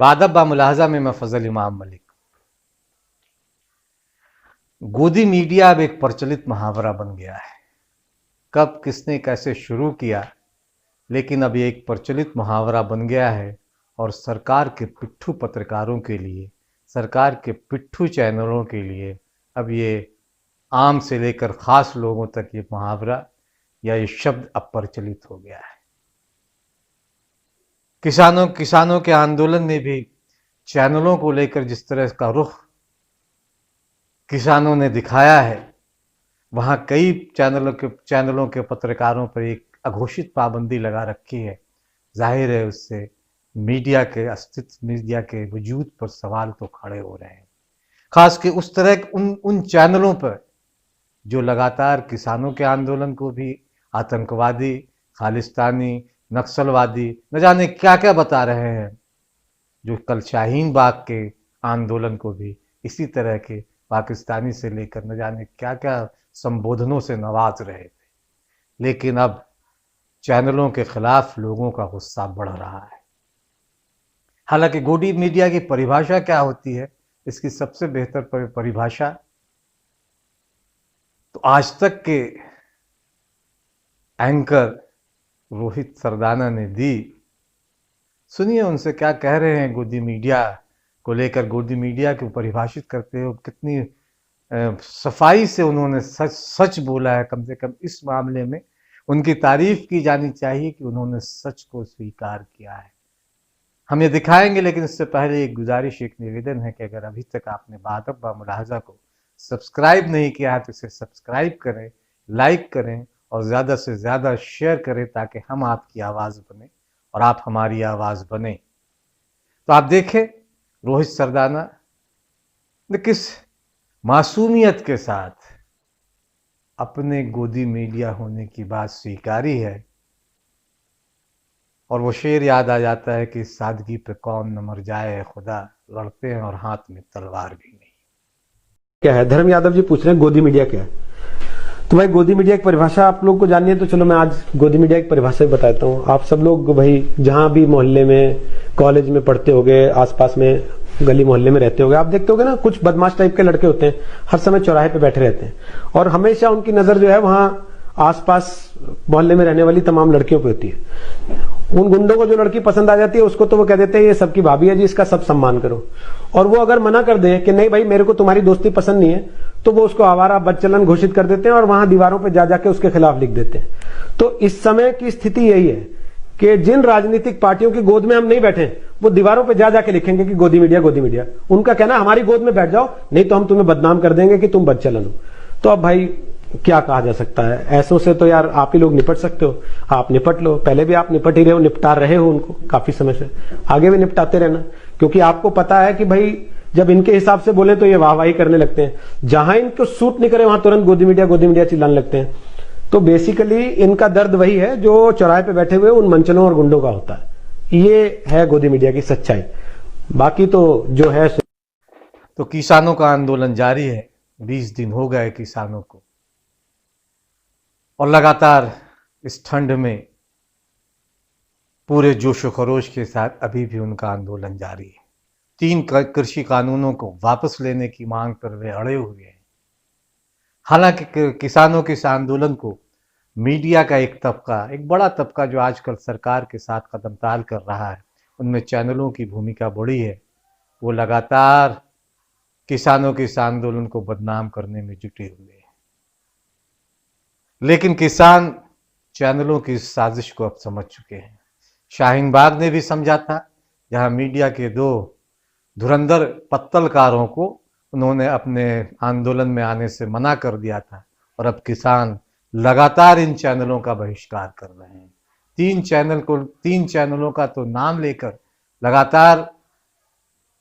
बादब बा मुलाहजा में मैं फजल इमाम मलिक। गोदी मीडिया अब एक प्रचलित मुहावरा बन गया है। कब किसने कैसे शुरू किया, लेकिन अब ये एक प्रचलित मुहावरा बन गया है और सरकार के पिट्ठू पत्रकारों के लिए, सरकार के पिट्ठू चैनलों के लिए अब ये आम से लेकर खास लोगों तक ये मुहावरा या ये शब्द अब प्रचलित हो गया है। किसानों के आंदोलन में भी चैनलों को लेकर जिस तरह का रुख किसानों ने दिखाया है, वहाँ कई चैनलों के पत्रकारों पर एक अघोषित पाबंदी लगा रखी है। जाहिर है उससे मीडिया के अस्तित्व, मीडिया के वजूद पर सवाल तो खड़े हो रहे हैं, खास के उस तरह उन चैनलों पर जो लगातार किसानों के आंदोलन को भी आतंकवादी, खालिस्तानी, नक्सलवादी न जाने क्या क्या बता रहे हैं, जो कल शाहीन बाग के आंदोलन को भी इसी तरह के पाकिस्तानी से लेकर न जाने क्या क्या संबोधनों से नवाज रहे थे। लेकिन अब चैनलों के खिलाफ लोगों का गुस्सा बढ़ रहा है। हालांकि गोदी मीडिया की परिभाषा क्या होती है, इसकी सबसे बेहतर परिभाषा तो आज तक के एंकर रोहित सरदाना ने दी। सुनिए उनसे क्या कह रहे हैं गोदी मीडिया को लेकर। गोदी मीडिया को परिभाषित करते हुए कितनी सफाई से उन्होंने सच बोला है। कम से कम इस मामले में उनकी तारीफ की जानी चाहिए कि उन्होंने सच को स्वीकार किया है। हम ये दिखाएंगे, लेकिन इससे पहले एक गुजारिश, एक निवेदन है कि अगर अभी तक आपने बादब बा मुलाहजा को सब्सक्राइब नहीं किया है तो इसे सब्सक्राइब करें, लाइक करें और ज़्यादा से ज़्यादा शेयर करें, ताकि हम आपकी आवाज़ बने और आप हमारी आवाज़ बने। तो आप देखें रोहित सरदाना ने किस मासूमियत के साथ अपने गोदी मीडिया होने की बात स्वीकारी है, और वो शेर याद आ जाता है कि सादगी पे कौन न मर जाए खुदा, लड़ते हैं और हाथ में तलवार भी नहीं। क्या है? धर्म यादव जी पूछ रहे हैं गोदी मीडिया क्या है। तो भाई गोदी मीडिया की परिभाषा आप लोग को जाननी है, तो चलो मैं आज गोदी मीडिया की परिभाषा बताता हूँ। आप सब लोग भाई जहां भी मोहल्ले में, कॉलेज में पढ़ते होगे, आसपास में गली मोहल्ले में रहते होगे, आप देखते होगे ना कुछ बदमाश टाइप के लड़के होते हैं, हर समय चौराहे पे बैठे रहते हैं और हमेशा उनकी नजर जो है वहां आसपास मोहल्ले में रहने वाली तमाम लड़कियों पे होती है। उन गुंडों को जो लड़की पसंद आ जाती है उसको तो वो कह देते हैं ये सबकी भाभी है जी, इसका सब सम्मान करो। और वो अगर मना कर दे कि नहीं भाई मेरे को तुम्हारी दोस्ती पसंद नहीं है, तो वो उसको आवारा बदचलन घोषित कर देते हैं और वहां दीवारों पे जा जाके उसके खिलाफ लिख देते हैं। तो इस समय की स्थिति यही है कि जिन राजनीतिक पार्टियों की गोद में हम नहीं बैठे, वो दीवारों पे जा जाके लिखेंगे कि गोदी मीडिया गोदी मीडिया। उनका कहना हमारी गोद में बैठ जाओ, नहीं तो हम तुम्हें बदनाम कर देंगे कि तुम बदचलन हो। तो अब भाई क्या कहा जा सकता है, ऐसों से तो यार आप ही लोग निपट सकते हो, आप निपट लो। पहले भी आप निपट ही रहे हो, निपटा रहे हो उनको काफी समय से, आगे भी निपटाते रहना, क्योंकि आपको पता है कि भाई जब इनके हिसाब से बोले तो ये वाहवाही करने लगते हैं, जहां इनको सूट नहीं करे वहां तुरंत गोदी मीडिया चिल्लाने लगते हैं। तो बेसिकली इनका दर्द वही है जो चौराहे पे बैठे हुए उन मंचलों और गुंडों का होता है। ये है गोदी मीडिया की सच्चाई। बाकी तो जो है तो किसानों का आंदोलन जारी है। 20 दिन हो गए किसानों को, और लगातार इस ठंड में पूरे जोशो खरोश के साथ अभी भी उनका आंदोलन जारी है। 3 कृषि कानूनों को वापस लेने की मांग पर वे अड़े हुए हैं। हालांकि किसानों के इस आंदोलन को मीडिया का एक तबका, एक बड़ा तबका जो आजकल सरकार के साथ कदमताल कर रहा है, उनमें चैनलों की भूमिका बड़ी है। वो लगातार किसानों के इस आंदोलन को बदनाम करने में जुटे हुए हैं। लेकिन किसान चैनलों की इस साजिश को अब समझ चुके हैं। शाहीन बाग ने भी समझा था, जहां मीडिया के 2 धुरंधर पत्तलकारों को उन्होंने अपने आंदोलन में आने से मना कर दिया था, और अब किसान लगातार इन चैनलों का बहिष्कार कर रहे हैं। 3 चैनलों का तो नाम लेकर लगातार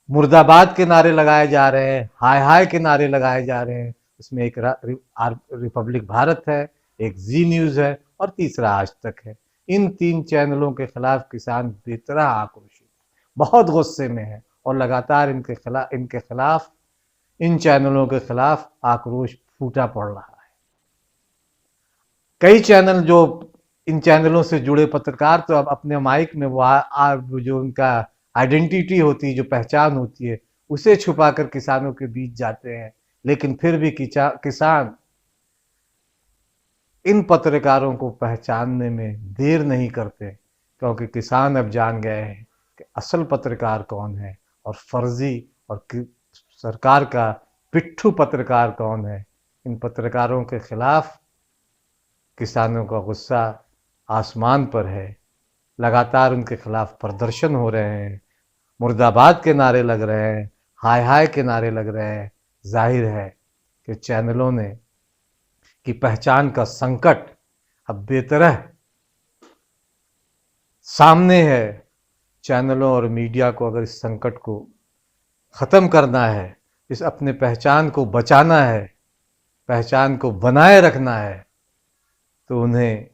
मुर्दाबाद के नारे लगाए जा रहे हैं, हाय हाय के नारे लगाए जा रहे हैं। उसमें एक रिपब्लिक भारत है, एक जी न्यूज है और तीसरा आज तक है। इन 3 चैनलों के खिलाफ किसान बेतरह आक्रोशित, बहुत गुस्से में है, और लगातार इनके खिलाफ इन चैनलों के खिलाफ आक्रोश फूटा पड़ रहा है। कई चैनल, जो इन चैनलों से जुड़े पत्रकार, तो अब अपने माइक में वो जो उनका आइडेंटिटी होती है, जो पहचान होती है, उसे छुपाकर किसानों के बीच जाते हैं। लेकिन फिर भी किसान इन पत्रकारों को पहचानने में देर नहीं करते, क्योंकि किसान अब जान गए हैं कि असल पत्रकार कौन है और फर्जी और सरकार का पिट्ठू पत्रकार कौन है। इन पत्रकारों के खिलाफ किसानों का गुस्सा आसमान पर है। लगातार उनके खिलाफ प्रदर्शन हो रहे हैं, मुर्दाबाद के नारे लग रहे हैं, हाय हाय के नारे लग रहे हैं। जाहिर है कि चैनलों ने की पहचान का संकट अब बेतरह सामने है। चैनलों और मीडिया को अगर इस संकट को खत्म करना है, इस अपने पहचान को बचाना है, पहचान को बनाए रखना है, तो उन्हें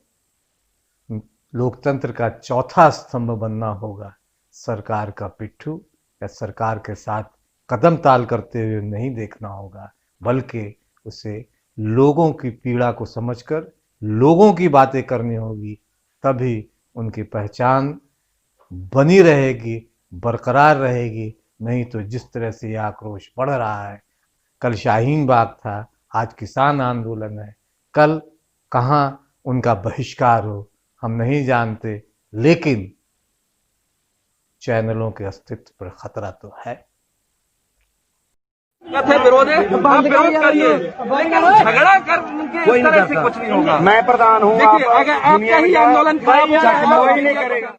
लोकतंत्र का चौथा स्तंभ बनना होगा। सरकार का पिट्ठू या सरकार के साथ कदम ताल करते हुए नहीं देखना होगा, बल्कि उसे लोगों की पीड़ा को समझकर लोगों की बातें करनी होगी। तभी उनकी पहचान बनी रहेगी, बरकरार रहेगी। नहीं तो जिस तरह से यह आक्रोश बढ़ रहा है, कल शाहीन बाग था, आज किसान आंदोलन है, कल कहाँ उनका बहिष्कार हो हम नहीं जानते, लेकिन चैनलों के अस्तित्व पर खतरा तो है। विरोध है, आप विरोध करिए, लेकिन झगड़ा कर कोई तरह से कुछ नहीं होगा। मैं प्रधान हूँ, देखिए अगर आपका ही आंदोलन खराब हो जाए, कोई नहीं करेगा।